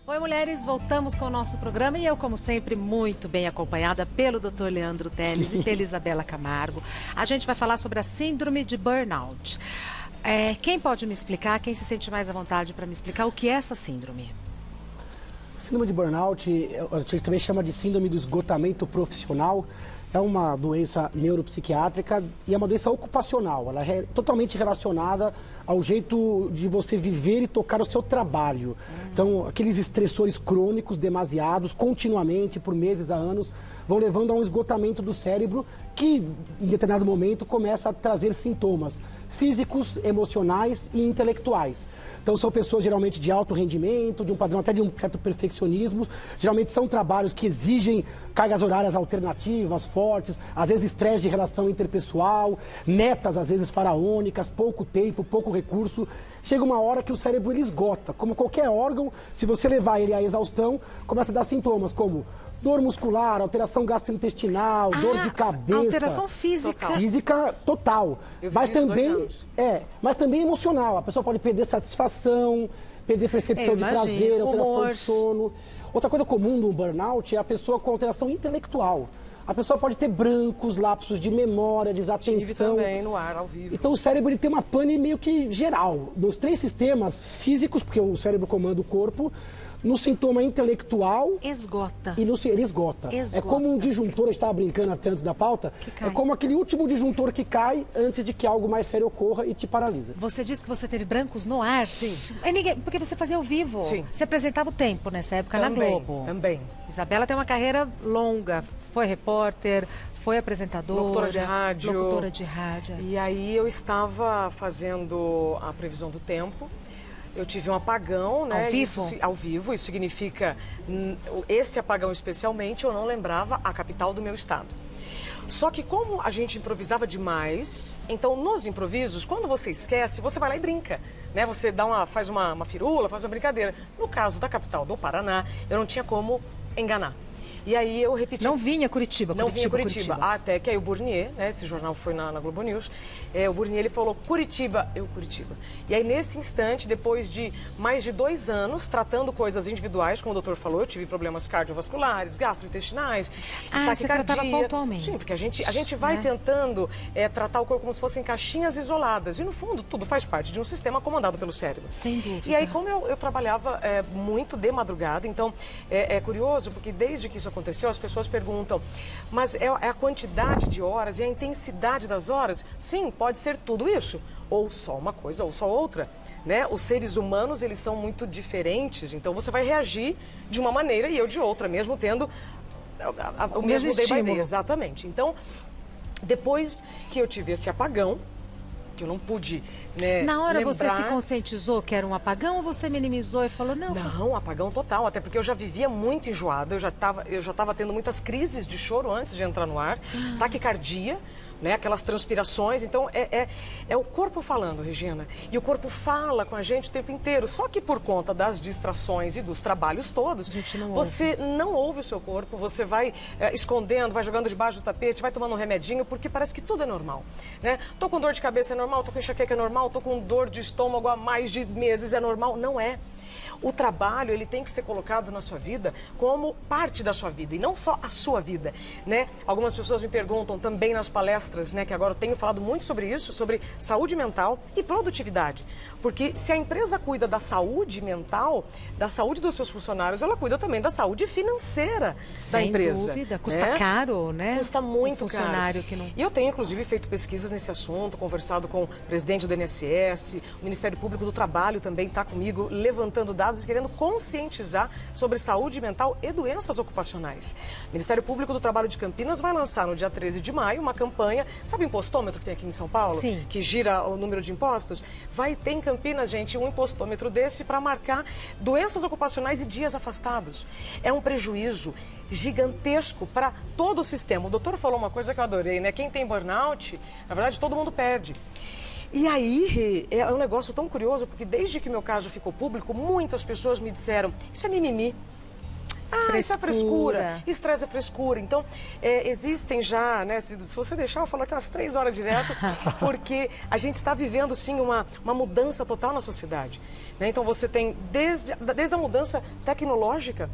Oi, mulheres, voltamos com o nosso programa e eu, como sempre, muito bem acompanhada pelo Dr. Leandro Teles e pela Isabela Camargo. A gente vai falar sobre a síndrome de burnout. Quem pode me explicar, quem se sente mais à vontade para me explicar o que é essa síndrome? Síndrome de burnout, a gente também chama de síndrome do esgotamento profissional. É uma doença neuropsiquiátrica e é uma doença ocupacional. Ela é totalmente relacionada ao jeito de você viver e tocar o seu trabalho. Então, aqueles estressores crônicos, demasiados, continuamente, por meses a anos, vão levando a um esgotamento do cérebro que, em determinado momento, começa a trazer sintomas físicos, emocionais e intelectuais. Então, são pessoas geralmente de alto rendimento, de um padrão até de um certo perfeccionismo. Geralmente são trabalhos que exigem cargas horárias alternativas, fortes, às vezes estresse de relação interpessoal, metas às vezes faraônicas, pouco tempo, pouco recurso. Chega uma hora que o cérebro ele esgota. Como qualquer órgão, se você levar ele à exaustão, começa a dar sintomas como dor muscular, alteração gastrointestinal, dor de cabeça. Alteração física. Física total. Mas também emocional. A pessoa pode perder satisfação, perder percepção de prazer, alteração de sono. Outra coisa comum no burnout é a pessoa com alteração intelectual. A pessoa pode ter brancos, lapsos de memória, desatenção. Tive também no ar, ao vivo. Então o cérebro ele tem uma pane meio que geral. Nos três sistemas físicos, porque o cérebro comanda o corpo, no sintoma intelectual... Esgota. Ele esgota. É como um disjuntor, a gente estava brincando até antes da pauta, é como aquele último disjuntor que cai antes de que algo mais sério ocorra e te paralisa. Você disse que você teve brancos no ar? Sim. Porque você fazia ao vivo. Sim. Você apresentava o Tempo nessa época também, na Globo. Também. Isabela tem uma carreira longa. Foi repórter, foi apresentadora. Locutora de rádio. Locutora de rádio. E aí eu estava fazendo a previsão do tempo. Eu tive um apagão, né? Ao vivo? Ao vivo, isso significa, esse apagão especialmente, eu não lembrava a capital do meu estado. Só que como a gente improvisava demais, então nos improvisos, quando você esquece, você vai lá e brinca, né? Você faz uma firula, faz uma brincadeira. No caso da capital do Paraná, eu não tinha como enganar. E aí eu repeti... Não vinha Curitiba. Não vinha Curitiba. Até que aí o Burnier, né, esse jornal foi na Globo News, o Burnier ele falou Curitiba, Curitiba. E aí nesse instante, depois de mais de 2 anos tratando coisas individuais, como o doutor falou, eu tive problemas cardiovasculares, gastrointestinais, taquicardia. Você tratava pontualmente. Sim, porque a gente vai tentando tratar o corpo como se fossem caixinhas isoladas. E no fundo, tudo faz parte de um sistema comandado pelo cérebro. Sem dúvida. E aí, como eu trabalhava muito de madrugada, então é curioso, porque desde que isso aconteceu, as pessoas perguntam, mas é a quantidade de horas e a intensidade das horas? Sim, pode ser tudo isso, ou só uma coisa, ou só outra, né? Os seres humanos, eles são muito diferentes, então você vai reagir de uma maneira e eu de outra, mesmo tendo o mesmo estímulo. Exatamente. Então, depois que eu tive esse apagão, que eu não pude, né, na hora lembrar... você se conscientizou que era um apagão ou você minimizou e falou, não... Não, apagão total, até porque eu já vivia muito enjoada, eu já estava tendo muitas crises de choro antes de entrar no ar, taquicardia, né, aquelas transpirações, então é o corpo falando, Regina, e o corpo fala com a gente o tempo inteiro, só que por conta das distrações e dos trabalhos todos, você não ouve o seu corpo, você vai escondendo, vai jogando debaixo do tapete, vai tomando um remedinho, porque parece que tudo é normal, né? Tô com dor de cabeça, é normal, tô com enxaqueca, é normal, tô com dor de estômago há mais de meses, é normal, não é. O trabalho, ele tem que ser colocado na sua vida como parte da sua vida e não só a sua vida, né? Algumas pessoas me perguntam também nas palestras, né, que agora eu tenho falado muito sobre isso, sobre saúde mental e produtividade. Porque se a empresa cuida da saúde mental, da saúde dos seus funcionários, ela cuida também da saúde financeira da empresa. Sem dúvida. Custa caro, né? Custa muito funcionário caro. Que não... E eu tenho, inclusive, feito pesquisas nesse assunto, conversado com o presidente do INSS, o Ministério Público do Trabalho também está comigo, levantando dados e querendo conscientizar sobre saúde mental e doenças ocupacionais. O Ministério Público do Trabalho de Campinas vai lançar no dia 13 de maio uma campanha, sabe o impostômetro que tem aqui em São Paulo? Sim. Que gira o número de impostos? Vai ter em Campinas, gente, um impostômetro desse para marcar doenças ocupacionais e dias afastados. É um prejuízo gigantesco para todo o sistema. O doutor falou uma coisa que eu adorei, né? Quem tem burnout, na verdade, todo mundo perde. E aí, é um negócio tão curioso, porque desde que meu caso ficou público, muitas pessoas me disseram, isso é mimimi. isso é frescura. Estresse é frescura. Então, existem já, né? Se você deixar, eu falo aqui umas 3 horas direto, porque a gente está vivendo, sim, uma mudança total na sociedade. Né? Então, você tem, desde a mudança tecnológica,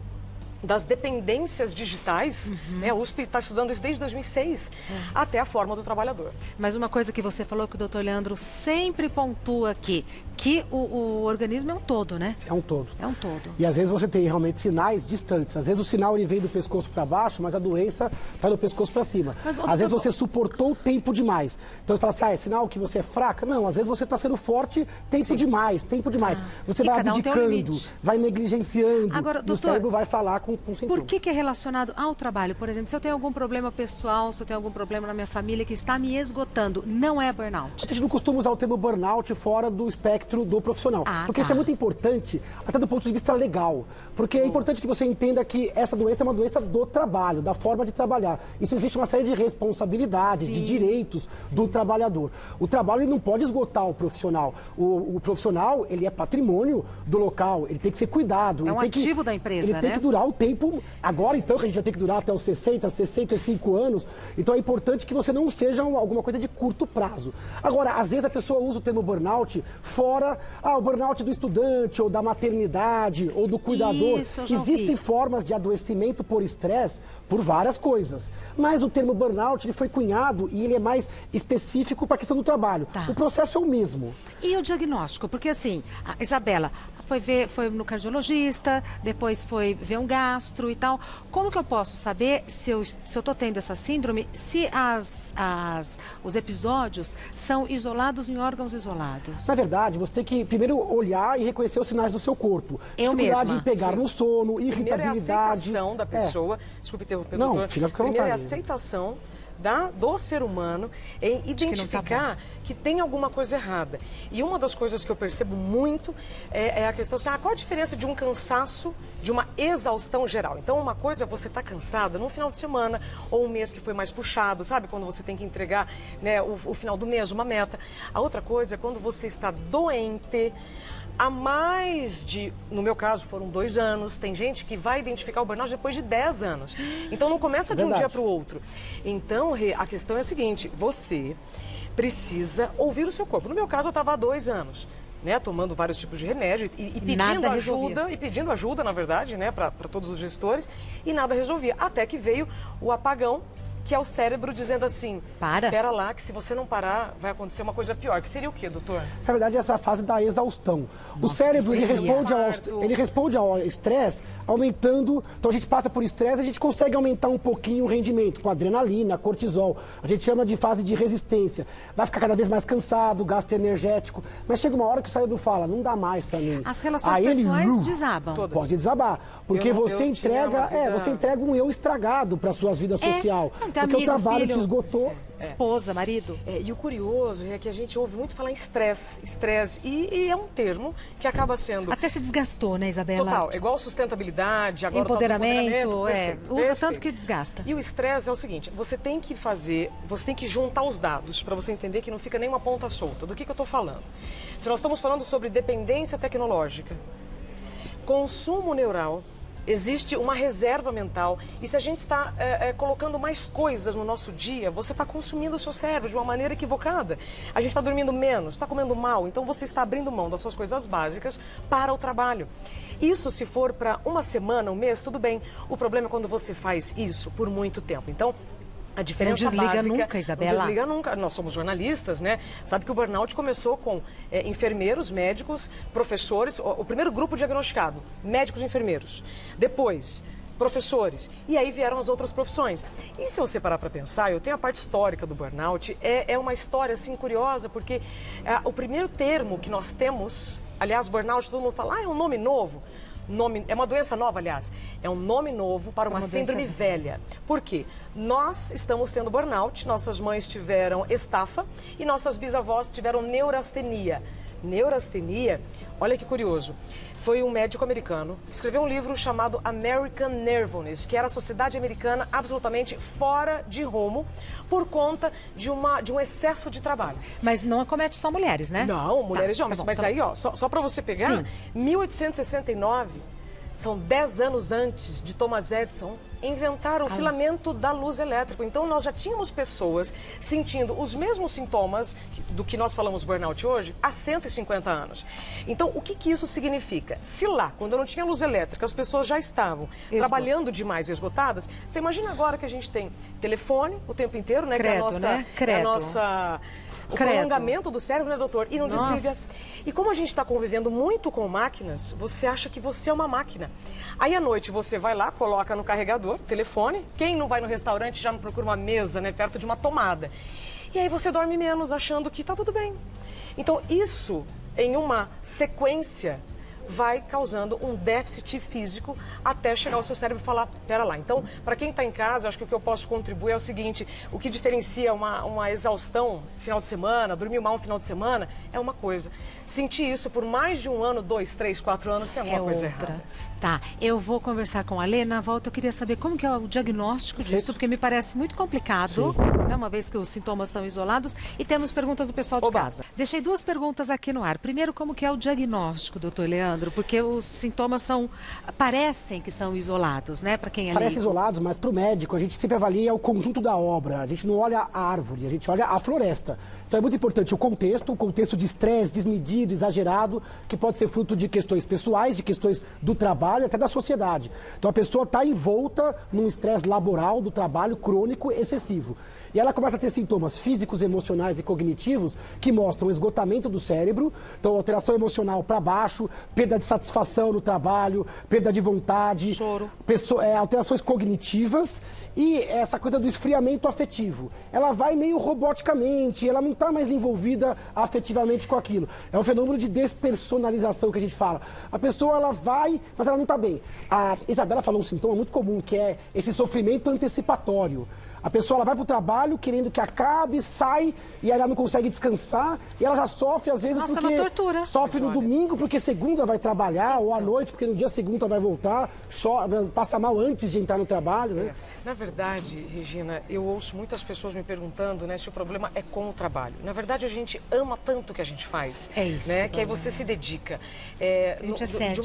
das dependências digitais, né? A USP está estudando isso desde 2006, até a forma do trabalhador. Mas uma coisa que você falou, que o doutor Leandro sempre pontua aqui, que o organismo é um todo, né? É um todo. É um todo. E às vezes você tem realmente sinais distantes. Às vezes o sinal ele vem do pescoço para baixo, mas a doença está do pescoço para cima. Mas, às vezes você suportou o tempo demais. Então você fala assim, é sinal que você é fraca? Não, às vezes você está sendo forte tempo demais, tempo demais. Você vai abdicando, vai negligenciando. Agora, e doutor, o cérebro vai falar com sintomas. Por que é relacionado ao trabalho? Por exemplo, se eu tenho algum problema pessoal, se eu tenho algum problema na minha família que está me esgotando, não é burnout? A gente não costuma usar o termo burnout fora do espectro do profissional. Porque isso é muito importante, até do ponto de vista legal. Porque é importante que você entenda que essa doença é uma doença do trabalho, da forma de trabalhar. Isso existe uma série de responsabilidades, de direitos do trabalhador. O trabalho ele não pode esgotar o profissional. O profissional, ele é patrimônio do local, ele tem que ser cuidado. É um ativo da empresa, né? Ele tem que durar o tempo. Agora, então, que a gente vai ter que durar até os 60, 65 anos, então é importante que você não seja alguma coisa de curto prazo. Agora, às vezes a pessoa usa o termo burnout fora, o burnout do estudante, ou da maternidade, ou do cuidador. Existem formas de adoecimento por estresse por várias coisas. Mas o termo burnout ele foi cunhado e ele é mais específico para a questão do trabalho. O processo é o mesmo. E o diagnóstico? Porque assim, a Isabela foi no cardiologista, depois foi ver um gastro e tal. Como que eu posso saber se eu estou tendo essa síndrome, se os episódios são isolados em órgãos isolados? Na verdade, você tem que primeiro olhar e reconhecer os sinais do seu corpo. Dificuldade em pegar no sono, irritabilidade. Primeiro é a aceitação da pessoa. Desculpe interromper, doutor. Primeiro é a aceitação do ser humano em identificar que tem alguma coisa errada. E uma das coisas que eu percebo muito é a questão assim, qual a diferença de um cansaço, de uma exaustão geral? Então, uma coisa é você estar cansada num final de semana ou um mês que foi mais puxado, sabe? Quando você tem que entregar, né, o final do mês, uma meta. A outra coisa é quando você está doente há mais de, no meu caso, foram 2 anos. Tem gente que vai identificar o burnout depois de 10 anos. Então, não começa de um dia para o outro. Então, a questão é a seguinte, você precisa ouvir o seu corpo. No meu caso, eu estava há 2 anos, né, tomando vários tipos de remédio e pedindo ajuda, na verdade, né, para todos os gestores, e nada resolvia. Até que veio o apagão, que é o cérebro dizendo assim, espera lá, que se você não parar, vai acontecer uma coisa pior. Que seria o quê, doutor? Na verdade, essa é a fase da exaustão. O cérebro, ele responde ao estresse aumentando. Então, a gente passa por estresse, a gente consegue aumentar um pouquinho o rendimento, com adrenalina, cortisol. A gente chama de fase de resistência. Vai ficar cada vez mais cansado, gasto energético. Mas chega uma hora que o cérebro fala, não dá mais pra mim. As relações pessoais desabam. Todas. Pode desabar. Porque você entrega um eu estragado pra sua vida social. Porque o trabalho te esgotou. Esposa, marido. E o curioso é que a gente ouve muito falar em estresse. E é um termo que acaba sendo... Até se desgastou, né, Isabela? Total. É igual sustentabilidade, agora empoderamento. Perfeito. Usa tanto que desgasta. E o estresse é o seguinte, você tem que juntar os dados para você entender que não fica nenhuma ponta solta. Do que eu estou falando? Se nós estamos falando sobre dependência tecnológica, consumo neural, existe uma reserva mental e se a gente está colocando mais coisas no nosso dia, você está consumindo o seu cérebro de uma maneira equivocada. A gente está dormindo menos, está comendo mal, então você está abrindo mão das suas coisas básicas para o trabalho. Isso se for para uma semana, um mês, tudo bem. O problema é quando você faz isso por muito tempo. Então, a diferença não desliga básica, nunca, Isabela. Não desliga nunca. Nós somos jornalistas, né? Sabe que o burnout começou com enfermeiros, médicos, professores. O primeiro grupo diagnosticado, médicos e enfermeiros. Depois, professores. E aí vieram as outras profissões. E se você parar para pensar, eu tenho a parte histórica do burnout. É uma história, assim, curiosa, porque o primeiro termo que nós temos, aliás, burnout, todo mundo fala, é um nome novo. É uma doença nova, aliás. É um nome novo para uma síndrome velha. Por quê? Nós estamos tendo burnout, nossas mães tiveram estafa e nossas bisavós tiveram neurastenia. Neurastenia, olha que curioso, foi um médico americano que escreveu um livro chamado American Nervousness, que era a sociedade americana absolutamente fora de rumo por conta de um excesso de trabalho. Mas não acomete só mulheres, né? Não, mulheres e homens. Mas aí, ó, só para você pegar, 1869, são 10 anos antes de Thomas Edison inventar o filamento da luz elétrica. Então, nós já tínhamos pessoas sentindo os mesmos sintomas do que nós falamos burnout hoje há 150 anos. Então, o que que isso significa? Se lá, quando não tinha luz elétrica, as pessoas já estavam trabalhando demais e esgotadas, você imagina agora que a gente tem telefone o tempo inteiro, né? Credo, que é a nossa, né? é a nossa o prolongamento do cérebro, né, doutor? E não desliga. E como a gente está convivendo muito com máquinas, você acha que você é uma máquina. Aí à noite você vai lá, coloca no carregador, telefone. Quem não vai no restaurante já não procura uma mesa, né, perto de uma tomada. E aí você dorme menos, achando que está tudo bem. Então isso, em uma sequência, vai causando um déficit físico até chegar ao seu cérebro e falar, pera lá. Então, para quem está em casa, acho que o que eu posso contribuir é o seguinte, o que diferencia uma exaustão final de semana, dormir mal um final de semana, é uma coisa. Sentir isso por mais de um ano, 2, 3, 4 anos, tem alguma coisa errada. Tá, eu vou conversar com a Lê. Na volta eu queria saber como que é o diagnóstico disso, porque me parece muito complicado, né, uma vez que os sintomas são isolados. E temos perguntas do pessoal de casa. Deixei 2 perguntas aqui no ar. Primeiro, como que é o diagnóstico, doutor Leandro? Porque os sintomas parecem que são isolados, né, para quem é Parecem leigo. isolados, mas para o médico a gente sempre avalia o conjunto da obra. A gente não olha a árvore, a gente olha a floresta. Então é muito importante o contexto de estresse desmedido, exagerado, que pode ser fruto de questões pessoais, de questões do trabalho, até da sociedade. Então a pessoa está envolta num estresse laboral do trabalho crônico excessivo. E ela começa a ter sintomas físicos, emocionais e cognitivos que mostram esgotamento do cérebro, então alteração emocional para baixo, perda de satisfação no trabalho, perda de vontade, choro, alterações cognitivas e essa coisa do esfriamento afetivo. Ela vai meio roboticamente, ela não está mais envolvida afetivamente com aquilo. É um fenômeno de despersonalização que a gente fala. A pessoa, ela vai, mas ela não está bem. A Isabela falou um sintoma muito comum, que é esse sofrimento antecipatório. A pessoa, ela vai para o trabalho querendo que acabe, sai, e aí ela não consegue descansar, e ela já sofre, às vezes, Nossa, porque é uma tortura. sofre no domingo, porque segunda vai trabalhar, ou à noite, porque no dia segunda vai voltar, passa mal antes de entrar no trabalho, né? Na verdade, Regina, eu ouço muitas pessoas me perguntando, né, se o problema é com o trabalho. Na verdade, a gente ama tanto o que a gente faz. É isso. Né, que aí você se dedica.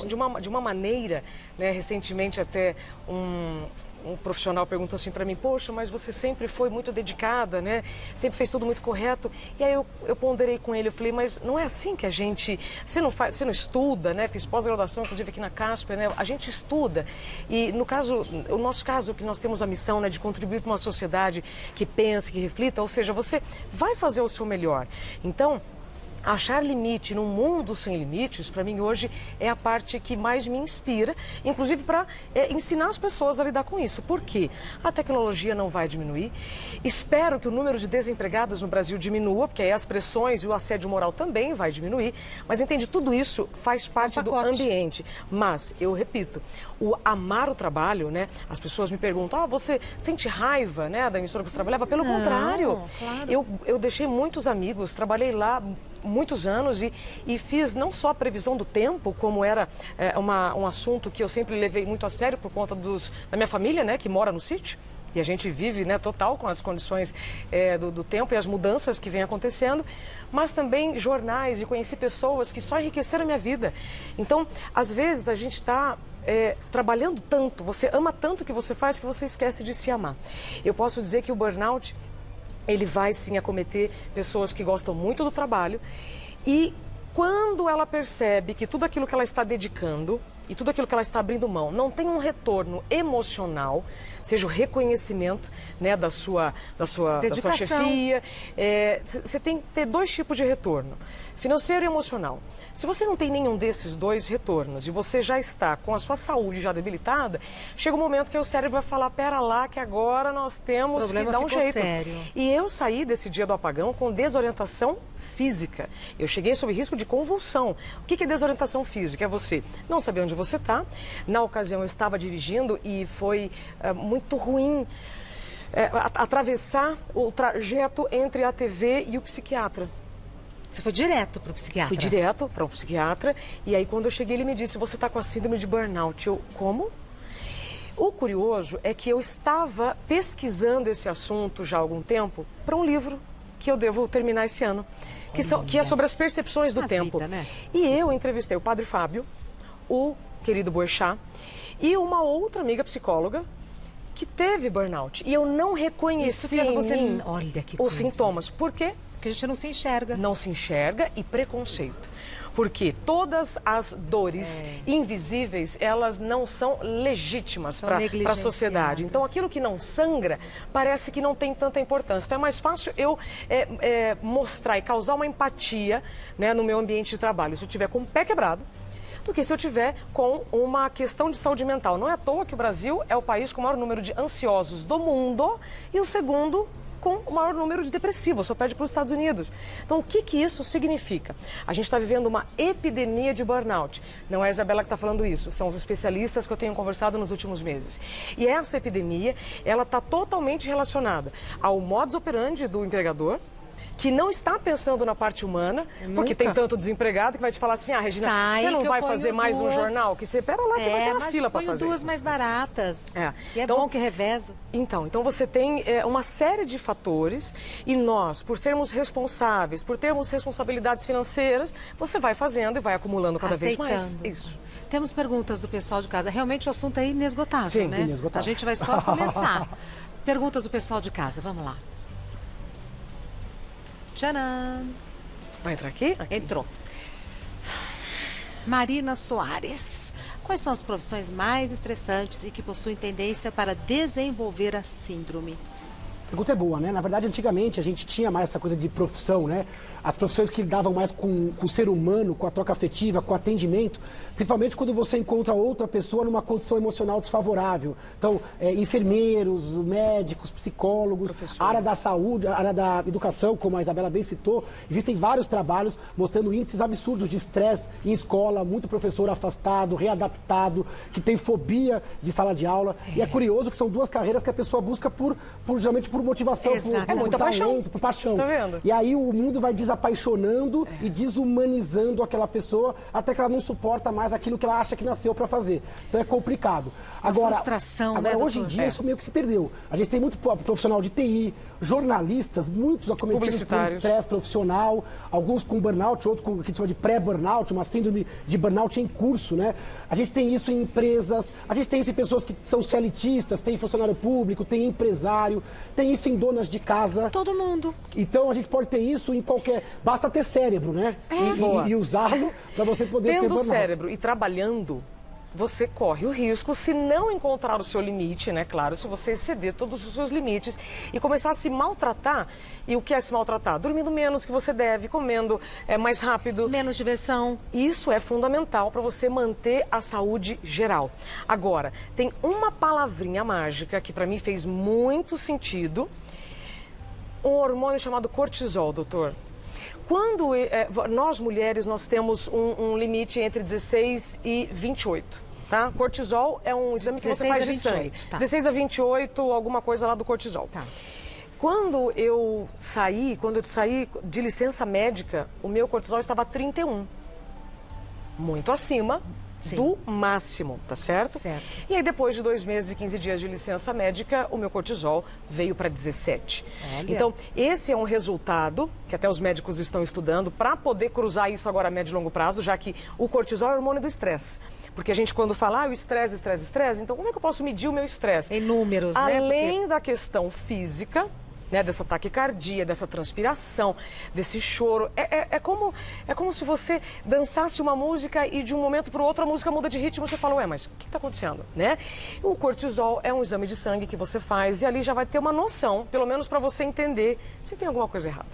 De uma maneira, né, recentemente até um profissional perguntou assim para mim, poxa, mas você sempre foi muito dedicada, né? Sempre fez tudo muito correto. E aí eu ponderei com ele, eu falei, mas não é assim que a gente... Você não estuda, né? Fiz pós-graduação, inclusive aqui na Casper, né? A gente estuda. E o nosso caso, que nós temos a missão, né, de contribuir para uma sociedade que pensa, que reflita, ou seja, você vai fazer o seu melhor. Então, achar limite num mundo sem limites, para mim hoje é a parte que mais me inspira, inclusive para ensinar as pessoas a lidar com isso. Por quê? A tecnologia não vai diminuir. Espero que o número de desempregados no Brasil diminua, porque aí as pressões e o assédio moral também vai diminuir. Mas entende, tudo isso faz parte do ambiente. Mas, eu repito, o amar o trabalho, né? As pessoas me perguntam, você sente raiva, né, da emissora que você trabalhava? Pelo contrário, claro. Eu deixei muitos amigos, trabalhei lá muitos anos e fiz não só a previsão do tempo, como era um assunto que eu sempre levei muito a sério por conta da minha família, né, que mora no sítio. E a gente vive, né, total com as condições do tempo e as mudanças que vêm acontecendo, mas também jornais, e conheci pessoas que só enriqueceram a minha vida. Então, às vezes, a gente está trabalhando tanto, você ama tanto o que você faz que você esquece de se amar. Eu posso dizer que o burnout, ele vai sim acometer pessoas que gostam muito do trabalho e quando ela percebe que tudo aquilo que ela está dedicando e tudo aquilo que ela está abrindo mão não tem um retorno emocional, seja o reconhecimento, né, da sua chefia, você tem que ter 2 tipos de retorno, financeiro e emocional. Se você não tem nenhum desses 2 retornos e você já está com a sua saúde já debilitada, chega um momento que o cérebro vai falar, pera lá, que agora nós temos que dar um jeito. Sério. E eu saí desse dia do apagão com desorientação física. Eu cheguei sob risco de convulsão. O que é desorientação física? É você não saber onde você está. Na ocasião eu estava dirigindo e foi muito ruim atravessar o trajeto entre a TV e o psiquiatra. Você foi direto para o psiquiatra? Fui direto para o psiquiatra e aí quando eu cheguei ele me disse, você está com a síndrome de burnout. Eu, como? O curioso é que eu estava pesquisando esse assunto já há algum tempo para um livro que eu devo terminar esse ano, que é sobre as percepções do tempo. Vida, né? E eu entrevistei o padre Fábio, o querido Boechat, e uma outra amiga psicóloga que teve burnout. E eu não reconheci em mim Olha que os coisa. sintomas. Por quê? Porque a gente não se enxerga. Não se enxerga e preconceito. Porque todas as dores invisíveis, elas não são legítimas para a sociedade. Então, aquilo que não sangra, parece que não tem tanta importância. Então, é mais fácil eu mostrar e causar uma empatia, né, no meu ambiente de trabalho. Se eu tiver com o pé quebrado, do que se eu tiver com uma questão de saúde mental. Não é à toa que o Brasil é o país com o maior número de ansiosos do mundo e o segundo com o maior número de depressivos, só perde para os Estados Unidos. Então, o que isso significa? A gente está vivendo uma epidemia de burnout. Não é a Isabela que está falando isso, são os especialistas que eu tenho conversado nos últimos meses. E essa epidemia, ela está totalmente relacionada ao modus operandi do empregador, que não está pensando na parte humana, porque tem tanto desempregado que vai te falar assim, Regina, você não vai fazer mais um jornal? Que você, pera lá, que vai ter uma fila para fazer. Duas mais baratas. E então, bom que reveza. Então você tem uma série de fatores e nós, por sermos responsáveis, por termos responsabilidades financeiras, você vai fazendo e vai acumulando cada vez mais. Isso. Temos perguntas do pessoal de casa. Realmente o assunto é inesgotável, Sim, né? Inesgotável. A gente vai só começar. Perguntas do pessoal de casa, vamos lá. Tcharam! Vai entrar aqui? Entrou. Marina Soares. Quais são as profissões mais estressantes e que possuem tendência para desenvolver a síndrome? A pergunta é boa, né? Na verdade, antigamente a gente tinha mais essa coisa de profissão, né? As profissões que lidavam mais com o ser humano, com a troca afetiva, com o atendimento, principalmente quando você encontra outra pessoa numa condição emocional desfavorável. Então, enfermeiros, médicos, psicólogos, a área da saúde, a área da educação, como a Isabela bem citou, existem vários trabalhos mostrando índices absurdos de estresse em escola, muito professor afastado, readaptado, que tem fobia de sala de aula. E é curioso que são duas carreiras que a pessoa busca geralmente por motivação, por talento, por paixão. Tá vendo? E aí o mundo vai desapaixonando e desumanizando aquela pessoa até que ela não suporta mais aquilo que ela acha que nasceu para fazer. Então é complicado. Agora, frustração, né, hoje em dia isso meio que se perdeu. A gente tem muito profissional de TI, jornalistas, muitos acometidos por estresse profissional, alguns com burnout, outros com o que a gente chama de pré-burnout, uma síndrome de burnout em curso, né? A gente tem isso em empresas, a gente tem isso em pessoas que são CLTistas, tem funcionário público, tem empresário, tem isso em donas de casa. Todo mundo. Então a gente pode ter isso em qualquer... Basta ter cérebro, né? E usá-lo para você poder ter burnout. Tendo cérebro e trabalhando, você corre o risco, se não encontrar o seu limite, né? Claro, se você exceder todos os seus limites e começar a se maltratar. E o que é se maltratar? Dormindo menos que você deve, comendo mais rápido. Menos diversão. Isso é fundamental para você manter a saúde geral. Agora, tem uma palavrinha mágica que para mim fez muito sentido. Um hormônio chamado cortisol, doutor. Quando nós mulheres, nós temos um limite entre 16 e 28. Tá? Cortisol é um exame que você faz de sangue. Tá. 16 a 28, alguma coisa lá do cortisol. Tá. Quando eu saí de licença médica, o meu cortisol estava 31. Muito acima do máximo, tá certo? Certo. E aí, depois de 2 meses e 15 dias de licença médica, o meu cortisol veio para 17. Olha. Então, esse é um resultado que até os médicos estão estudando para poder cruzar isso agora a médio e longo prazo, já que o cortisol é o hormônio do estresse. Porque a gente, quando fala, o estresse, então como é que eu posso medir o meu estresse? Em números, né? Além da questão física, né, dessa taquicardia, dessa transpiração, desse choro. É como se você dançasse uma música e de um momento para o outro a música muda de ritmo e você fala, ué, mas o que está acontecendo? Né? O cortisol é um exame de sangue que você faz e ali já vai ter uma noção, pelo menos para você entender se tem alguma coisa errada.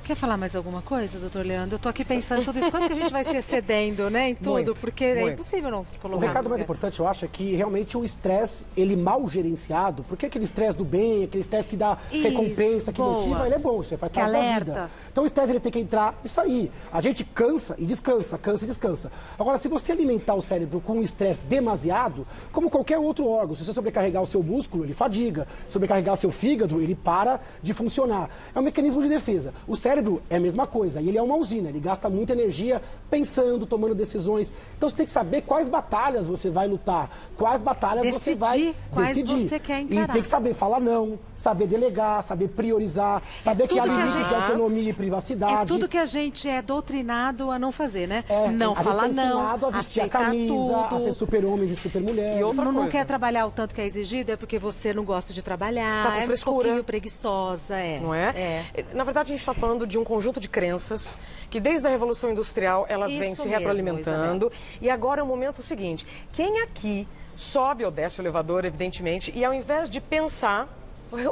Quer falar mais alguma coisa, doutor Leandro? Eu tô aqui pensando tudo isso. Quanto que a gente vai se excedendo, né, em tudo? Muito, porque é impossível não se colocar. O recado mais importante, eu acho, é que realmente o estresse, ele mal gerenciado, porque aquele estresse do bem, aquele estresse que dá recompensa, que motiva, ele é bom, você faz parte da vida. Então o estresse ele tem que entrar e sair. A gente cansa e descansa, cansa e descansa. Agora, se você alimentar o cérebro com um estresse demasiado, como qualquer outro órgão, se você sobrecarregar o seu músculo, ele fadiga. Sobrecarregar o seu fígado, ele para de funcionar. É um mecanismo de defesa. O cérebro é a mesma coisa, e ele é uma usina, ele gasta muita energia pensando, tomando decisões. Então você tem que saber quais batalhas você vai lutar, quais batalhas você vai decidir. Você quer encarar. E tem que saber falar não, saber delegar, saber priorizar, saber que há limites de autonomia e privacidade. É tudo que a gente é doutrinado a não fazer, né? É, Não a falar gente é não, ensinado a vestir a aceitar camisa, tudo. a ser super-homens e super-mulheres. E outra Não coisa. quer trabalhar o tanto que é exigido, é porque você não gosta de trabalhar, Tá com é um frescura. pouquinho preguiçosa, Não é? Na verdade, a gente está falando de um conjunto de crenças que desde a Revolução Industrial elas Isso vêm se mesmo, retroalimentando. E agora é o momento seguinte, quem aqui sobe ou desce o elevador, evidentemente, e ao invés de pensar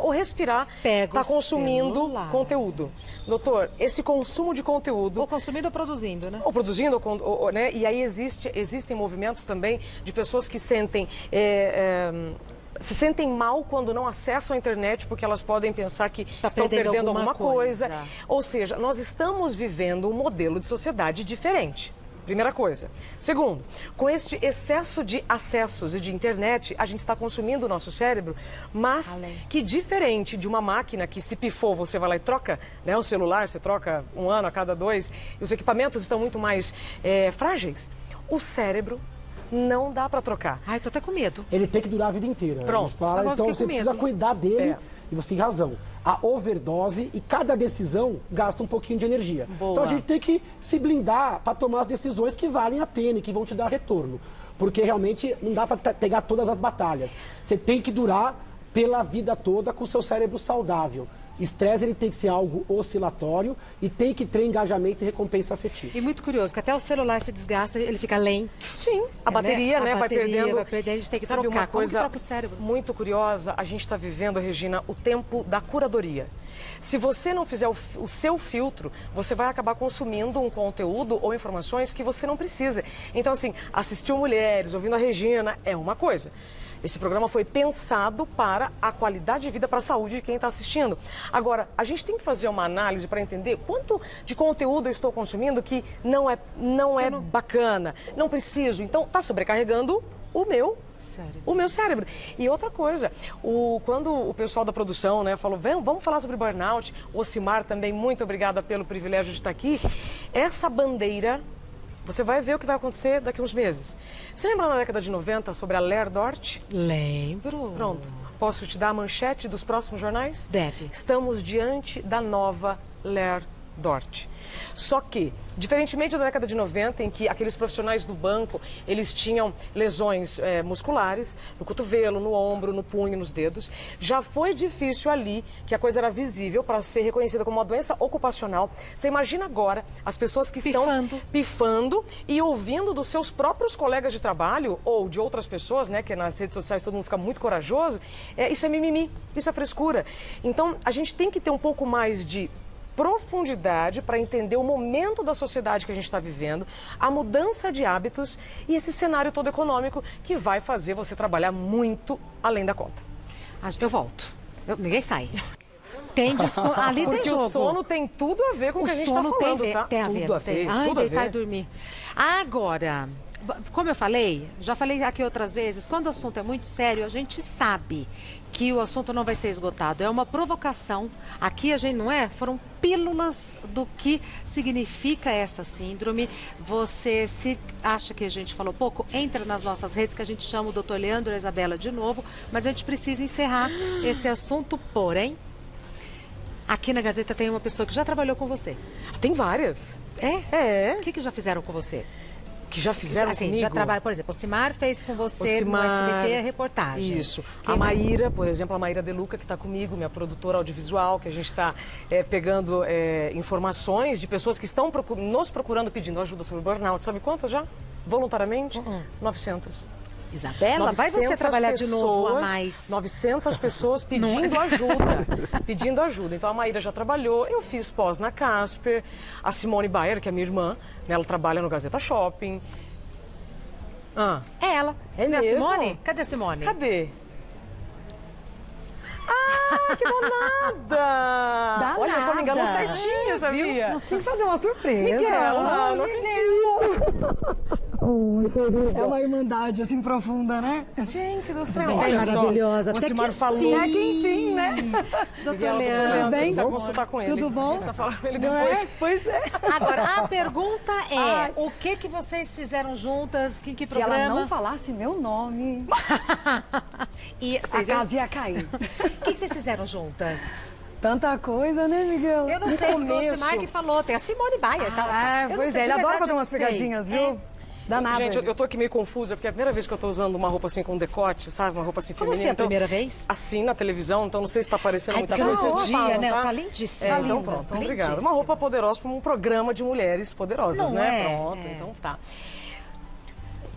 ou respirar, Pega está o consumindo celular. conteúdo. Doutor, esse consumo de conteúdo... Ou consumindo ou produzindo, né? Ou produzindo, né? E aí existem movimentos também de pessoas que sentem... se sentem mal quando não acessam a internet porque elas podem pensar que estão perdendo alguma coisa. Ou seja, nós estamos vivendo um modelo de sociedade diferente. Primeira coisa. Segundo, com este excesso de acessos e de internet, a gente está consumindo o nosso cérebro, mas que diferente de uma máquina que se pifou, você vai lá e troca, né? Um celular, você troca um ano a cada 2, e os equipamentos estão muito mais frágeis. O cérebro não dá para trocar. Ai, tô até com medo. Ele tem que durar a vida inteira. Pronto. A gente fala, Agora então fiquei você com precisa medo. cuidar dele É. e você tem razão. A overdose e cada decisão gasta um pouquinho de energia. Boa. Então a gente tem que se blindar para tomar as decisões que valem a pena e que vão te dar retorno. Porque realmente não dá para pegar todas as batalhas. Você tem que durar pela vida toda com o seu cérebro saudável. Estresse ele tem que ser algo oscilatório e tem que ter engajamento e recompensa afetiva. E muito curioso, que até o celular se desgasta, ele fica lento. Sim, a bateria, né? A vai bateria perdendo. vai perdendo, a gente tem que Sabe trocar. uma Como que coisa troca o cérebro? muito curiosa? A gente está vivendo, Regina, o tempo da curadoria. Se você não fizer o seu filtro, você vai acabar consumindo um conteúdo ou informações que você não precisa. Então, assim, assistir mulheres, ouvindo a Regina, é uma coisa. Esse programa foi pensado para a qualidade de vida, para a saúde de quem está assistindo. Agora, a gente tem que fazer uma análise para entender quanto de conteúdo eu estou consumindo que não é bacana, não preciso. Então, está sobrecarregando o meu cérebro. E outra coisa, quando o pessoal da produção, né, falou, vamos falar sobre burnout, o Ocimar também, muito obrigada pelo privilégio de estar aqui, essa bandeira... Você vai ver o que vai acontecer daqui a uns meses. Você lembra na década de 90 sobre a Ler Dort? Lembro. Pronto. Posso te dar a manchete dos próximos jornais? Deve. Estamos diante da nova Ler Dort. Só que, diferentemente da década de 90, em que aqueles profissionais do banco, eles tinham lesões musculares, no cotovelo, no ombro, no punho, nos dedos, já foi difícil ali, que a coisa era visível para ser reconhecida como uma doença ocupacional. Você imagina agora as pessoas que estão pifando e ouvindo dos seus próprios colegas de trabalho ou de outras pessoas, né, que nas redes sociais todo mundo fica muito corajoso, isso é mimimi, isso é frescura. Então, a gente tem que ter um pouco mais de profundidade para entender o momento da sociedade que a gente está vivendo, a mudança de hábitos e esse cenário todo econômico que vai fazer você trabalhar muito além da conta. Eu volto. Ninguém sai. Tem desconto. Ali Porque tem jogo. o sono tem tudo a ver com o que a gente está falando, tá? Tem a ver, tudo a ver, Ai, tudo a deitar ver. e dormir. Agora, como eu falei, já falei aqui outras vezes, quando o assunto é muito sério, a gente sabe que o assunto não vai ser esgotado. É uma provocação. Aqui a gente não é? Foram pílulas do que significa essa síndrome. Você se acha que a gente falou pouco? Entra nas nossas redes que a gente chama o Dr. Leandro e a Isabela de novo, mas a gente precisa encerrar esse assunto, porém, aqui na Gazeta tem uma pessoa que já trabalhou com você. Tem várias. O que já fizeram com você? Que já fizeram assim, comigo? Já trabalha, por exemplo, o Cimar fez com você no SBT a reportagem. Isso. Quem a Maíra, por exemplo, a Maíra De Luca, que está comigo, minha produtora audiovisual, que a gente está pegando informações de pessoas que estão nos procurando, pedindo ajuda sobre o burnout. Sabe quantas já? Voluntariamente? 900. Isabela, vai você trabalhar de novo a mais. 900 pessoas pedindo ajuda. Pedindo ajuda. Então a Maíra já trabalhou, eu fiz pós na Casper, a Simone Bayer, que é minha irmã, né, ela trabalha no Gazeta Shopping. É ela. É Não é a mesmo? Simone? Cadê a Simone? Cadê? Ah, que danada! Olha só, me enganou certinho, sabia? Tem que fazer uma surpresa. Miguel, não acredito. É uma irmandade assim profunda, né? Gente do céu, Bem olha só. maravilhosa. O Até Simar que falou. Até que enfim, né? Doutor Leandro, Leandro. bem? precisa consultar com ele. Tudo bom? A gente precisa falar com ele Não depois. é? Pois é. Agora, a pergunta é, o que vocês fizeram juntas? Em que Se ela programa? não falasse meu nome, E a vocês casa ia cair. O que vocês fizeram juntas? Tanta coisa, né, Miguel? Eu não sei, o Ocimar que falou, tem a Simone Bayer. É, Eu não pois sei, é, de ele adora verdade, fazer eu não umas sei. pegadinhas, viu? Danado. Gente, ele. eu tô aqui meio confusa, porque é a primeira vez que eu tô usando uma roupa assim com decote, sabe? Uma roupa assim Como feminina. assim, a primeira vez? Assim, na televisão, então não sei se tá aparecendo muita porque coisa. hoje em dia, né? Tá? Tá lindíssima. É, Tá então linda, pronto, tá obrigada. lindíssima. Uma roupa poderosa para um programa de mulheres poderosas, Não né? é? Pronto, É. então tá.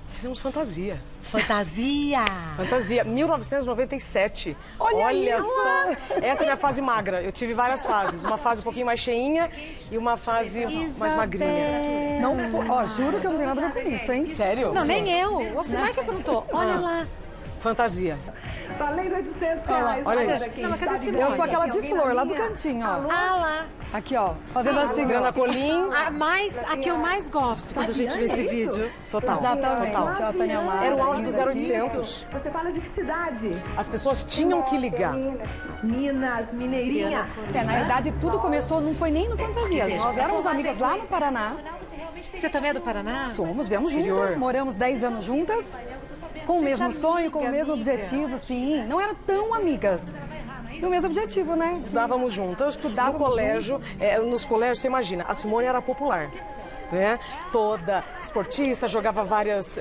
Fizemos fantasia. Fantasia. Fantasia, 1997. Olha só. Essa é a minha fase magra. Eu tive várias fases. Uma fase um pouquinho mais cheinha e uma fase mais magrinha. Não, ó, juro que eu não tenho nada a ver com isso, hein? Sério? Não, nem eu. O Ocimar que perguntou. Olha lá. Fantasia. Falei R$800. Olha Olha isso. daqui. Não, mas cadê Simone? Eu sou aquela de flor, lá do cantinho, ó. Ah lá. Aqui, ó. Fazendo assim, Adriana ó. Colim. A que eu mais gosto quando a gente vê esse vídeo. Total. Exatamente. Total. Ó, Tânia Amaro, Era o auge do linda aqui. 0800. Você fala de que cidade? As pessoas tinham que ligar. Minas, Mineirinha. É, na verdade, tudo começou, não foi nem no Fantasia. Nós éramos amigas lá no Paraná. Você também é do Paraná? Somos, viemos Interior. juntas, moramos 10 anos juntas, com o mesmo sonho, com o mesmo amiga. objetivo, sim. Não eram tão amigas. E o mesmo objetivo, né? Estudávamos juntas. Estudávamos no colégio. Nos colégios, você imagina, a Simone era popular. Né? Toda esportista, jogava várias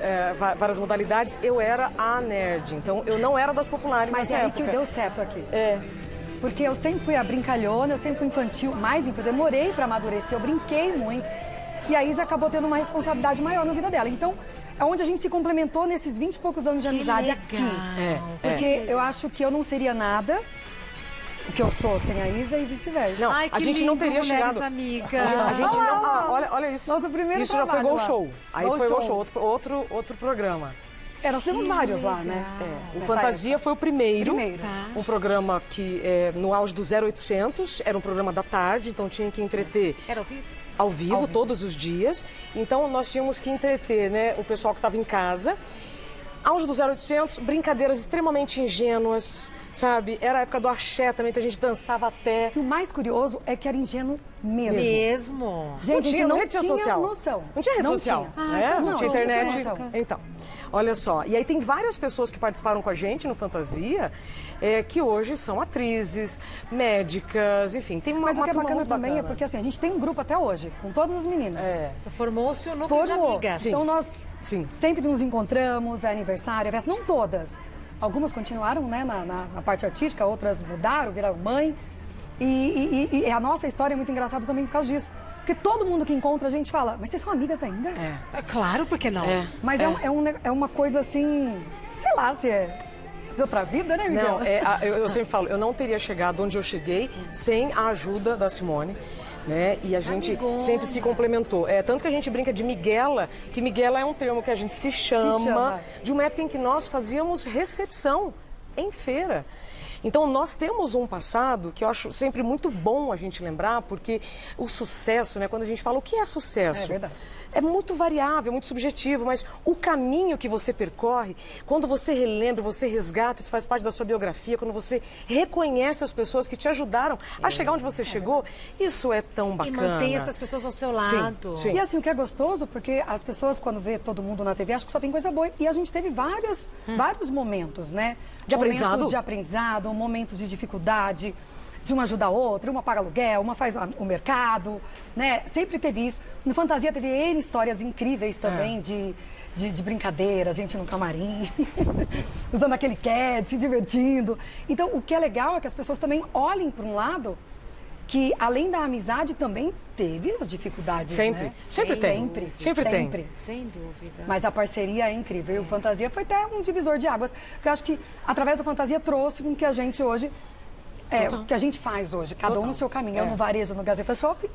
modalidades. Eu era a nerd, então eu não era das populares Mas nessa é aí época. que deu certo aqui. É. Porque eu sempre fui a brincalhona, eu sempre fui infantil, mais infantil. Eu demorei para amadurecer, eu brinquei muito. E a Isa acabou tendo uma responsabilidade maior na vida dela. Então, é onde a gente se complementou nesses 20 e poucos anos de amizade legal. aqui. Porque eu acho que eu não seria nada o que eu sou sem a Isa e vice-versa. Não, Ai, que a gente não lindo, teria mulheres chegado. amigas. A gente Olha não. lá. Olha isso. Nosso primeiro isso já foi trabalho Gol lá. Show. Aí Gol foi Gol Show. Show, outro programa. É, nós temos vários lá, né? O Nessa Fantasia foi o primeiro. Primeiro. Um programa que, no auge do 0800, era um programa da tarde, então tinha que entreter Era ao vivo? ao vivo todos os dias. Então nós tínhamos que entreter, né, o pessoal que estava em casa. Auge do 0800, brincadeiras extremamente ingênuas, sabe? Era a época do axé também, então a gente dançava até. E o mais curioso é que era ingênuo mesmo. Mesmo. Gente, a gente não não tinha tinha social. noção. Não tinha rede social, tinha. né? então Não tinha não internet. tinha noção. Então, olha só. E aí tem várias pessoas que participaram com a gente no Fantasia, que hoje são atrizes, médicas, enfim, tem uma Mas o que é turma bacana muito também é bacana. porque assim, a gente tem um grupo até hoje, com todas as meninas. Formou-se o núcleo de amigas. Então nós Sim. sempre nos encontramos, é aniversário, é festa, não todas. Algumas continuaram, né, na parte artística, outras mudaram, viraram mãe. E a nossa história é muito engraçada também por causa disso. Porque todo mundo que encontra a gente fala, mas vocês são amigas ainda? É claro, por que não? Mas é uma coisa assim, sei lá, se é de outra vida, né, Miguel? Não, eu sempre falo, eu não teria chegado onde eu cheguei sem a ajuda da Simone. Né? E a gente sempre se complementou. Tanto que a gente brinca de Miguela, que Miguela é um termo que a gente se chama de uma época em que nós fazíamos recepção em feira. Então, nós temos um passado que eu acho sempre muito bom a gente lembrar, porque o sucesso, né, quando a gente fala o que é sucesso, É verdade. é muito variável, muito subjetivo, mas o caminho que você percorre, quando você relembra, você resgata, isso faz parte da sua biografia, quando você reconhece as pessoas que te ajudaram a chegar onde você chegou, isso é tão E bacana. mantém essas pessoas ao seu lado. sim. E assim, o que é gostoso, porque as pessoas, quando vê todo mundo na TV, acham que só tem coisa boa. E a gente teve vários momentos, né? De aprendizado? Momentos de aprendizado, momentos de dificuldade, de uma ajuda a outra, uma paga aluguel, uma faz o mercado, né? Sempre teve isso. No Fantasia teve N histórias incríveis também de brincadeira, gente no camarim, usando aquele CAD, se divertindo. Então, o que é legal é que as pessoas também olhem para um lado que, além da amizade, também teve as dificuldades, Sempre, né? sempre tem. Sempre tem. Sem dúvida. Mas a parceria é incrível. E o Fantasia foi até um divisor de águas. Porque eu acho que, através da Fantasia, trouxe com que a gente hoje... o que a gente faz hoje, cada um no seu caminho. Eu no varejo, no Gazeta Shop,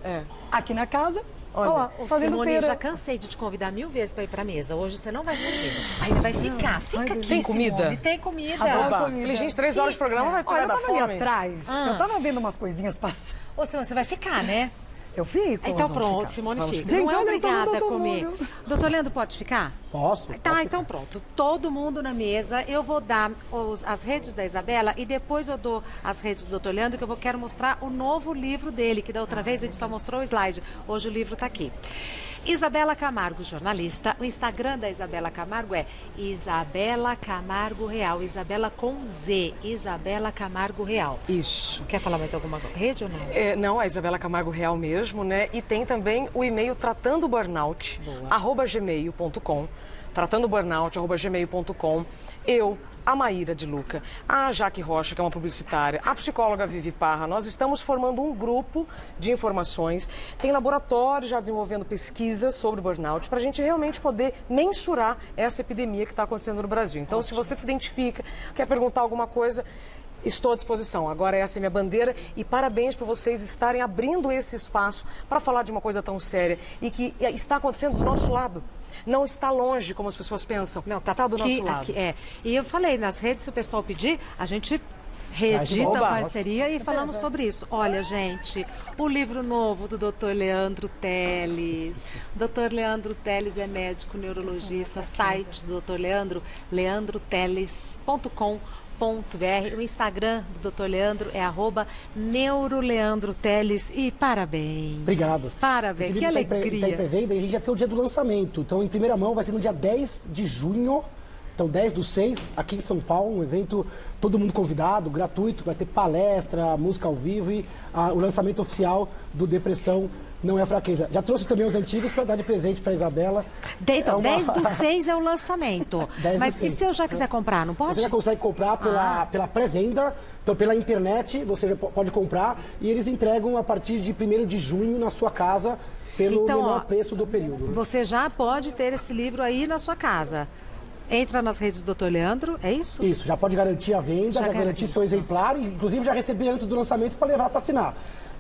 aqui na casa, olha lá, fazendo Simone, feira. já cansei de te convidar 1000 vezes para ir para mesa. Hoje você não vai fugir. Aí você vai ficar. Fica aqui, Tem comida? Simone. Tem comida. Adoro Oba, comida. falei, gente, 3 horas de programa vai Olha, eu dar tava ali fome. atrás, eu tava vendo umas coisinhas passando. Ô, Simone, você vai ficar, né? Eu fico. Então vamos pronto, ficar. Simone Vamos fica. ficar. Não é Gente, olha, obrigada tá a todo comer. mundo. Doutor Leandro, pode ficar? Posso? Tá, então pronto. Todo mundo na mesa. Eu vou dar as redes da Isabela e depois eu dou as redes do Dr. Leandro, que quero mostrar o novo livro dele, que da outra vez a gente só mostrou o slide. Hoje o livro está aqui. Isabela Camargo, jornalista. O Instagram da Isabela Camargo é Isabela Camargo Real. Isabela com Z. Isabela Camargo Real. Isso. Quer falar mais alguma rede ou não? Não, é Isabela Camargo Real mesmo, né? E tem também o e-mail tratandoburnout@gmail.com. tratandoburnout@gmail.com. Eu, a Maíra de Luca, a Jaque Rocha, que é uma publicitária, a psicóloga Vivi Parra, nós estamos formando um grupo de informações. Tem laboratório já desenvolvendo pesquisas sobre burnout para a gente realmente poder mensurar essa epidemia que está acontecendo no Brasil. Então, se você se identifica, quer perguntar alguma coisa, estou à disposição. Agora essa é minha bandeira e parabéns por vocês estarem abrindo esse espaço para falar de uma coisa tão séria e que está acontecendo do nosso lado. Não está longe, como as pessoas pensam. Não, tá está do aqui, nosso lado. aqui, é. E eu falei, nas redes, se o pessoal pedir, a gente reedita a parceria e falamos sobre isso. Olha, gente, o livro novo do Dr. Leandro Teles. Dr. Leandro Teles é médico neurologista. Site do Dr. Leandro, leandroteles.com.br. O Instagram do Dr. Leandro é @neuroleandroteles. E parabéns. Obrigado. Parabéns, que alegria. Está em pré-venda e a gente já tem o dia do lançamento. Então, em primeira mão, vai ser no dia 10 de junho. Então, 10/6, aqui em São Paulo, um evento, todo mundo convidado, gratuito, vai ter palestra, música ao vivo e o lançamento oficial do Depressão Não é Fraqueza. Já trouxe também os antigos para dar de presente para a Isabela. Então, 10/6 é o lançamento. Mas e se eu já quiser comprar, não pode? Você já consegue comprar pela pré-venda, então pela internet você já pode comprar e eles entregam a partir de 1º de junho na sua casa pelo menor preço do período. Você já pode ter esse livro aí na sua casa. Entra nas redes do Dr. Leandro, é isso? Isso, já pode garantir a venda, já garantir seu exemplar, e inclusive já receber antes do lançamento para levar para assinar.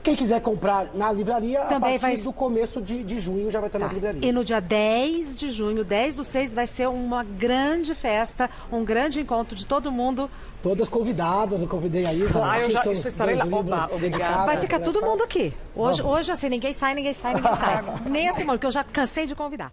Quem quiser comprar na livraria, também a partir do começo de junho já vai estar nas livrarias. E no dia 10 de junho, 10/6, vai ser uma grande festa, um grande encontro de todo mundo. Todas convidadas, eu convidei a Isa. Eu já estarei lá. Vai ficar todo mundo aqui. Hoje assim, ninguém sai. Nem a Simone, que eu já cansei de convidar.